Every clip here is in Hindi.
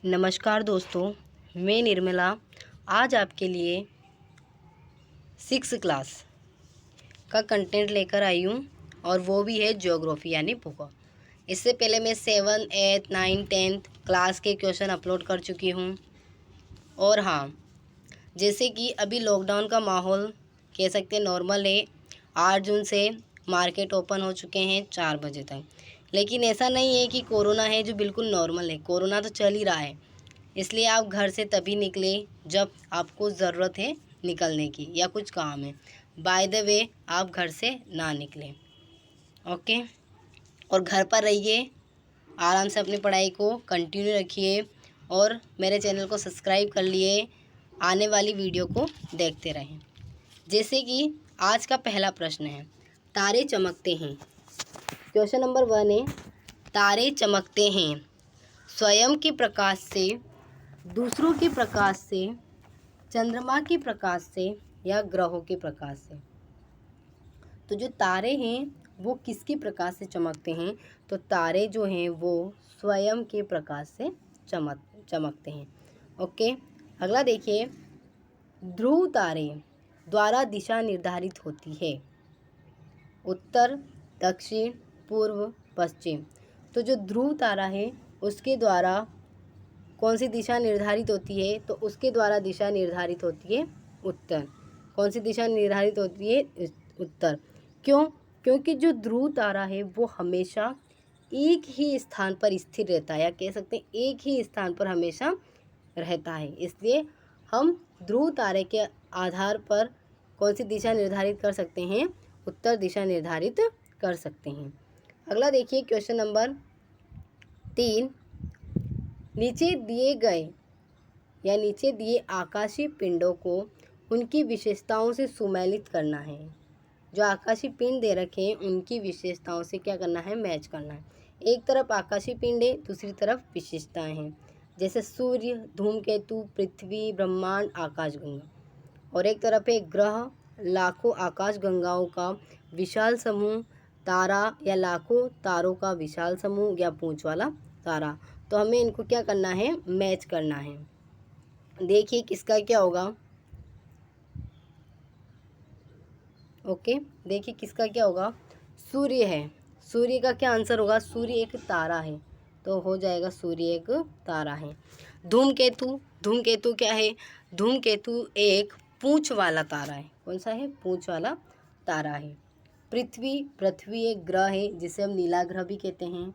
नमस्कार दोस्तों, मैं निर्मला आज आपके लिए 6 क्लास का कंटेंट लेकर आई हूँ और वो भी है ज्योग्राफी यानी भूगोल। इससे पहले मैं 7, 8, 9, 10 क्लास के क्वेश्चन अपलोड कर चुकी हूँ। और हाँ, जैसे कि अभी लॉकडाउन का माहौल कह सकते हैं नॉर्मल है। 8 जून से मार्केट ओपन हो चुके हैं 4 बजे तक, लेकिन ऐसा नहीं है कि कोरोना है जो बिल्कुल नॉर्मल है। कोरोना तो चल ही रहा है, इसलिए आप घर से तभी निकले जब आपको ज़रूरत है निकलने की या कुछ काम है। बाय द वे आप घर से ना निकलें, ओके। और घर पर रहिए, आराम से अपनी पढ़ाई को कंटिन्यू रखिए और मेरे चैनल को सब्सक्राइब कर लिए आने वाली वीडियो को देखते रहें। जैसे कि आज का पहला प्रश्न है, तारे चमकते हैं। क्वेश्चन नंबर 1 है, तारे चमकते हैं स्वयं के प्रकाश से, दूसरों के प्रकाश से, चंद्रमा के प्रकाश से या ग्रहों के प्रकाश से। तो जो तारे हैं वो किसके प्रकाश से चमकते हैं? तो तारे जो हैं वो स्वयं के प्रकाश से चमकते हैं, ओके। अगला देखिए, ध्रुव तारे द्वारा दिशा निर्धारित होती है, उत्तर, दक्षिण, पूर्व, पश्चिम। तो जो ध्रुव तारा है उसके द्वारा कौन सी दिशा निर्धारित होती है? तो उसके द्वारा दिशा निर्धारित होती है उत्तर। कौन सी दिशा निर्धारित होती है? उत्तर। क्यों? क्योंकि जो ध्रुव तारा है वो हमेशा एक ही स्थान पर स्थिर रहता है, या कह सकते हैं एक ही स्थान पर हमेशा रहता है। इसलिए हम ध्रुव तारे के आधार पर कौन सी दिशा निर्धारित कर सकते हैं? उत्तर दिशा निर्धारित कर सकते हैं। अगला देखिए, क्वेश्चन नंबर 3, नीचे दिए आकाशीय पिंडों को उनकी विशेषताओं से सुमेलित करना है। जो आकाशीय पिंड दे रखे हैं उनकी विशेषताओं से क्या करना है? मैच करना है। एक तरफ आकाशीय पिंड है, दूसरी तरफ विशेषताएं हैं, जैसे सूर्य, धूमकेतु, पृथ्वी, ब्रह्मांड, आकाशगंगा। और एक तरफ है ग्रह, लाखों आकाशगंगाओं का विशाल समूह, तारा या लाखों तारों का विशाल समूह या पूंछ वाला तारा। तो हमें इनको क्या करना है? मैच करना है। देखिए किसका क्या होगा, ओके। देखिए किसका क्या होगा, सूर्य है। सूर्य का क्या आंसर होगा? सूर्य एक तारा है, तो हो जाएगा सूर्य एक तारा है। धूमकेतु क्या है? धूमकेतु एक पूंछ वाला तारा है। कौन सा है? पूंछ वाला तारा है। पृथ्वी एक ग्रह है जिसे हम नीला ग्रह भी कहते हैं।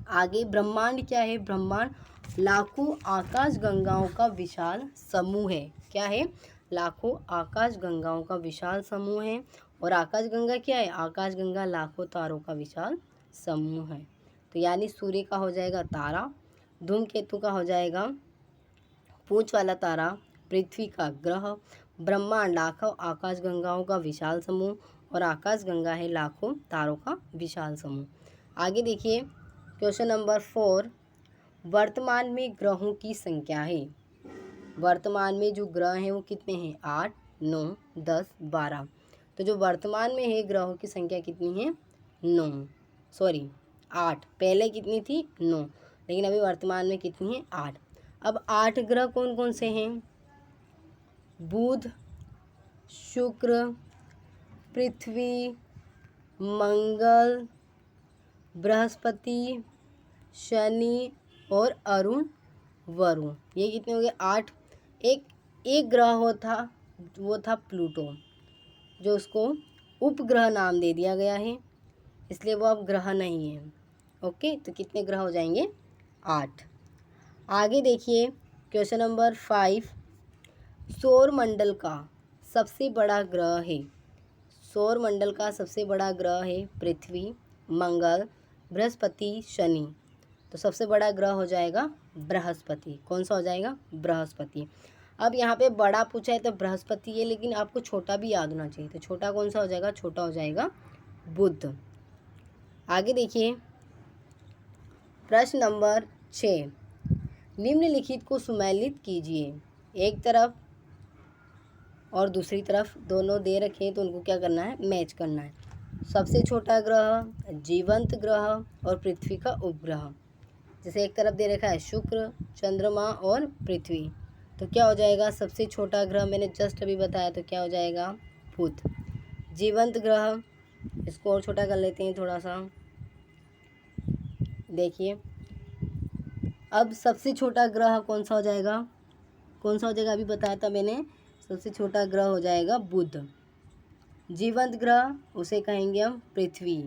आगे ब्रह्मांड क्या है? ब्रह्मांड लाखों आकाश गंगाओं का विशाल समूह है। क्या है? लाखों आकाश गंगाओं का विशाल समूह है। और आकाश गंगा क्या है? आकाश गंगा लाखों तारों का विशाल समूह है। तो यानी सूर्य का हो जाएगा तारा, धूमकेतु का हो जाएगा पूंछ वाला तारा, पृथ्वी का ग्रह, ब्रह्मांड लाखों आकाश गंगाओं का विशाल समूह, और आकाश गंगा है लाखों तारों का विशाल समूह। आगे देखिए, क्वेश्चन नंबर 4, वर्तमान में ग्रहों की संख्या है। वर्तमान में जो ग्रह हैं वो कितने हैं? 8, 9, 10, 12। तो जो वर्तमान में है ग्रहों की संख्या कितनी है? 8। पहले कितनी थी? 9, लेकिन अभी वर्तमान में कितनी है? 8। अब 8 ग्रह कौन कौन से हैं? बुध, शुक्र, पृथ्वी, मंगल, बृहस्पति, शनि और वरुण। ये कितने हो गए? 8। एक ग्रह वो था प्लूटो, जो उसको उपग्रह नाम दे दिया गया है, इसलिए वो अब ग्रह नहीं है, ओके। तो कितने ग्रह हो जाएंगे? 8। आगे देखिए, क्वेश्चन नंबर 5, सौर मंडल का सबसे बड़ा ग्रह है। सौर मंडल का सबसे बड़ा ग्रह है पृथ्वी, मंगल, बृहस्पति, शनि। तो सबसे बड़ा ग्रह हो जाएगा बृहस्पति। कौन सा हो जाएगा? बृहस्पति। अब यहाँ पे बड़ा पूछा है तो बृहस्पति है, लेकिन आपको छोटा भी याद होना चाहिए। तो छोटा कौन सा हो जाएगा? छोटा हो जाएगा बुध। आगे देखिए, प्रश्न नंबर 6, निम्नलिखित को सुमेलित कीजिए। एक तरफ और दूसरी तरफ दोनों दे रखे हैं, तो उनको क्या करना है? मैच करना है। सबसे छोटा ग्रह, जीवंत ग्रह और पृथ्वी का उपग्रह। जैसे एक तरफ दे रखा है शुक्र, चंद्रमा और पृथ्वी, तो क्या हो जाएगा, सबसे छोटा ग्रह मैंने जस्ट अभी बताया, तो क्या हो जाएगा, बुध। जीवंत ग्रह, इसको और छोटा कर लेते हैं थोड़ा सा, देखिए अब सबसे छोटा ग्रह कौन सा हो जाएगा, कौन सा हो जाएगा, अभी बताया था मैंने, सबसे छोटा ग्रह हो जाएगा बुध। जीवंत ग्रह उसे कहेंगे हम पृथ्वी।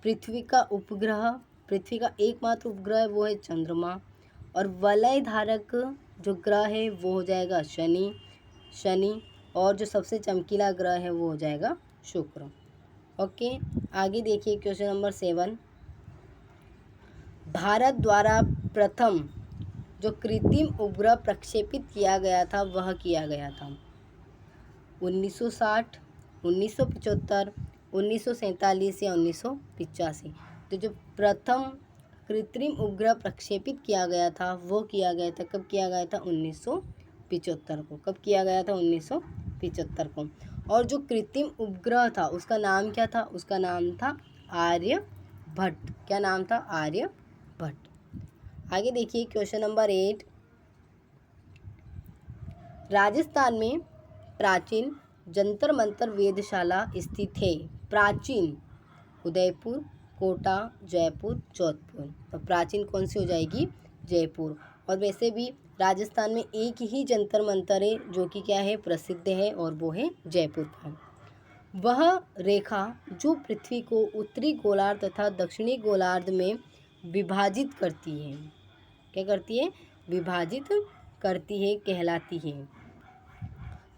पृथ्वी का उपग्रह, पृथ्वी का एकमात्र उपग्रह वो है चंद्रमा। और वलय धारक जो ग्रह है वो हो जाएगा शनि। और जो सबसे चमकीला ग्रह है वो हो जाएगा शुक्र। ओके, आगे देखिए क्वेश्चन नंबर 7। भारत द्वारा प्रथम जो कृत्रिम उपग्रह प्रक्षेपित किया गया था वह किया गया था 1960, 1975, 1947 या 1985। तो जो प्रथम कृत्रिम उपग्रह प्रक्षेपित किया गया था वो किया गया था, कब किया गया था, 1975 को। कब किया गया था, 1975 को। और जो कृत्रिम उपग्रह था उसका नाम क्या था, उसका नाम था आर्यभट्ट। क्या नाम था, आर्यभट्ट। आगे देखिए क्वेश्चन नंबर 8। राजस्थान में प्राचीन जंतर मंतर वेधशाला स्थित है। प्राचीन उदयपुर, कोटा, जयपुर, जोधपुर। तो प्राचीन कौन सी हो जाएगी, जयपुर। और वैसे भी राजस्थान में एक ही जंतर मंतर है जो कि क्या है, प्रसिद्ध है, और वो है जयपुर का। वह रेखा जो पृथ्वी को उत्तरी गोलार्ध तथा दक्षिणी गोलार्ध में विभाजित करती है, क्या करती है, विभाजित करती है, कहलाती है।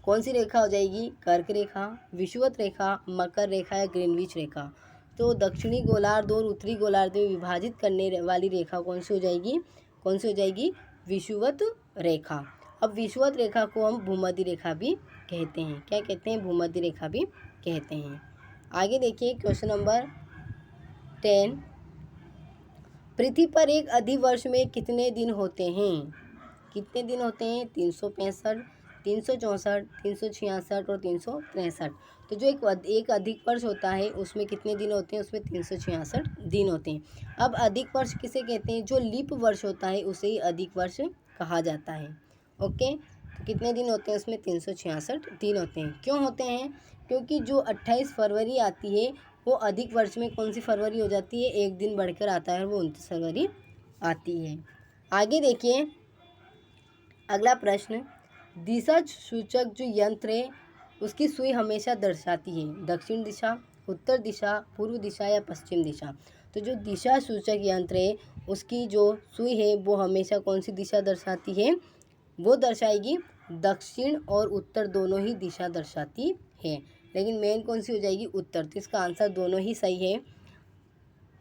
कौन सी रेखा हो जाएगी, कर्क रेखा, विषुवत रेखा, मकर रेखा या ग्रीनविच रेखा। तो दक्षिणी गोलार्ध और उत्तरी गोलार्ध में विभाजित करने वाली रेखा कौन सी हो जाएगी, कौन सी हो जाएगी, विषुवत रेखा। अब विषुवत रेखा को हम भूमध्य रेखा भी कहते हैं। क्या कहते हैं, भूमध्य रेखा भी कहते हैं। आगे देखिए क्वेश्चन नंबर 10। पृथ्वी पर एक अधिवर्ष में कितने दिन होते हैं, कितने दिन होते हैं, 365, 364, 366 और 363। तो जो एक अधिक वर्ष होता है उसमें कितने दिन होते हैं, उसमें 366 दिन होते हैं। अब अधिक वर्ष किसे कहते हैं, जो लीप वर्ष होता है उसे ही अधिक वर्ष कहा जाता है। ओके, तो कितने दिन होते हैं, उसमें 366 दिन होते हैं। क्यों होते हैं, क्योंकि जो 28 फरवरी आती है वो अधिक वर्ष में कौन सी फरवरी हो जाती है, एक दिन बढ़कर आता है, वो 29 फरवरी आती है। आगे देखिए अगला प्रश्न। दिशा सूचक जो यंत्र है उसकी सुई हमेशा दर्शाती है दक्षिण दिशा, उत्तर दिशा, पूर्व दिशा या पश्चिम दिशा। तो जो दिशा सूचक यंत्र है उसकी जो सुई है वो हमेशा कौन सी दिशा दर्शाती है, वो दर्शाएगी दक्षिण और उत्तर दोनों ही दिशा दर्शाती है। लेकिन मेन कौन सी हो जाएगी, उत्तर। तो इसका आंसर दोनों ही सही है।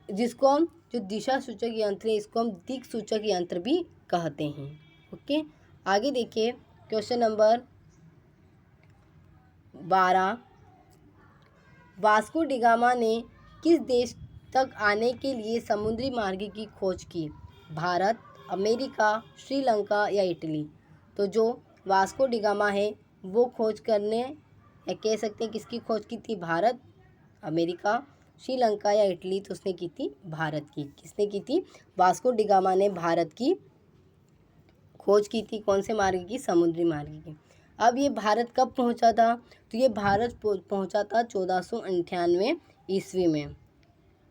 जिसको हम जो दिशा सूचक यंत्र है इसको हम दिक् सूचक यंत्र भी कहते हैं। ओके, आगे देखिए question number 12। Vasco D gamma ने किस देश तक आने के लिए समुद्री मार्ग की खोज की, भारत, अमेरिका, श्रीलंका या इटली। तो जो वास्को डी गामा है वो खोज करने या कह सकते हैं किसकी खोज की थी, भारत, अमेरिका, श्रीलंका या इटली। तो उसने की थी भारत की। किसने की थी, वास्को डी गामा ने भारत की खोज की थी। कौन से मार्ग की, समुद्री मार्ग की। अब ये भारत कब पहुंचा था, तो ये भारत पहुंचा था 1498 ईस्वी में।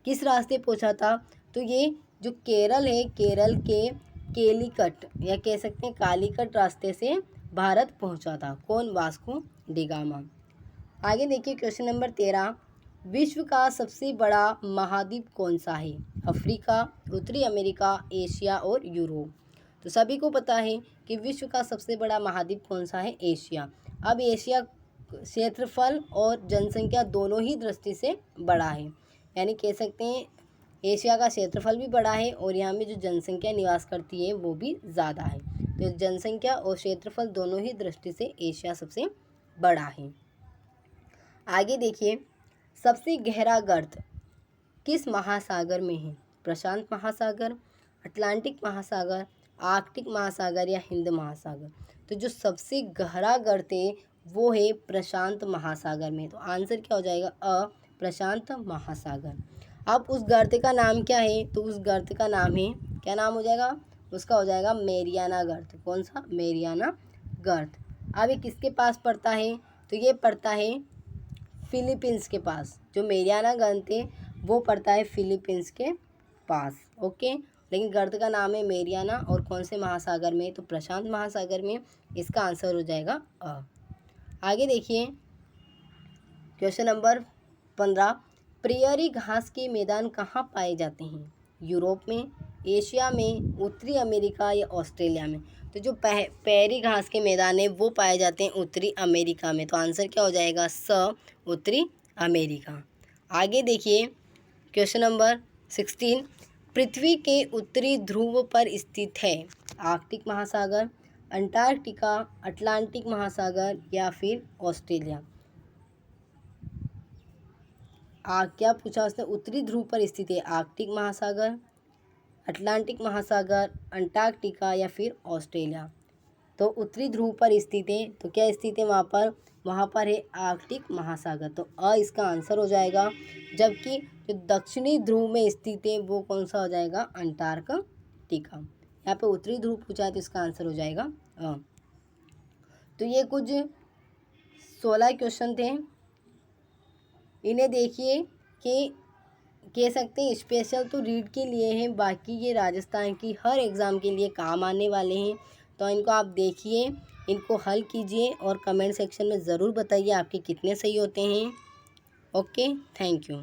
किस रास्ते पहुंचा था, तो ये जो केरल है, केरल के केलिकट या कह सकते हैं कालीकट रास्ते से भारत पहुंचा था। कौन, वास्को डी गामा। आगे देखिए क्वेश्चन नंबर 13। विश्व का सबसे बड़ा महाद्वीप कौन सा है, अफ्रीका, उत्तरी अमेरिका, एशिया और यूरोप। तो सभी को पता है कि विश्व का सबसे बड़ा महाद्वीप कौन सा है, एशिया। अब एशिया क्षेत्रफल और जनसंख्या दोनों ही दृष्टि से बड़ा है, यानी कह सकते हैं एशिया का क्षेत्रफल भी बड़ा है और यहाँ में जो जनसंख्या निवास करती है वो भी ज़्यादा है। तो जनसंख्या और क्षेत्रफल दोनों ही दृष्टि से एशिया सबसे बड़ा है। आगे देखिए सबसे गहरा गर्त किस महासागर में है, प्रशांत महासागर, अटलांटिक महासागर, आर्कटिक महासागर या हिंद महासागर। तो जो सबसे गहरा गर्त है वो है प्रशांत महासागर में। तो आंसर क्या हो जाएगा, प्रशांत महासागर। अब उस गर्त का नाम क्या है, तो उस गर्त का नाम है, क्या नाम हो जाएगा उसका? हो जाएगा मेरियाना गर्त। कौन सा? मेरियाना गर्त। अब ये किसके पास पड़ता है? तो ये पड़ता है फिलीपींस के पास। जो मेरियाना गर्त है वो पड़ता है फिलीपींस के पास। ओके, लेकिन गर्त का नाम है मेरियाना और कौन से महासागर में? तो प्रशांत महासागर में। इसका आंसर हो जाएगा अ। आगे देखिए क्वेश्चन नंबर 15। प्रेयरी घास के मैदान कहाँ पाए जाते हैं? यूरोप में, एशिया में, उत्तरी अमेरिका या ऑस्ट्रेलिया में? तो जो प्रेयरी घास के मैदान है वो पाए जाते हैं उत्तरी अमेरिका में। तो आंसर क्या हो जाएगा? स, उत्तरी अमेरिका। आगे देखिए क्वेश्चन नंबर 16। पृथ्वी के उत्तरी ध्रुव पर स्थित है? आर्कटिक महासागर, अंटार्कटिका, अटलांटिक महासागर या फिर ऑस्ट्रेलिया? क्या पूछा उसने? उत्तरी ध्रुव पर स्थित है आर्कटिक महासागर, अटलांटिक महासागर, अंटार्कटिका या फिर ऑस्ट्रेलिया? तो उत्तरी ध्रुव पर स्थित है, तो क्या स्थित है वहाँ पर? वहाँ पर है आर्कटिक महासागर। तो अ इसका आंसर हो जाएगा। जबकि जो दक्षिणी ध्रुव में स्थित है वो कौन सा हो जाएगा? अंटार्कटिका। यहाँ पे उत्तरी ध्रुव पूछा है तो इसका आंसर हो जाएगा अ। तो ये कुछ 16 क्वेश्चन थे। इन्हें देखिए कि कह सकते हैं स्पेशल तो रीड के लिए हैं, बाकी ये राजस्थान की हर एग्ज़ाम के लिए काम आने वाले हैं। तो इनको आप देखिए, इनको हल कीजिए और कमेंट सेक्शन में ज़रूर बताइए आपके कितने सही होते हैं। Okay, thank you.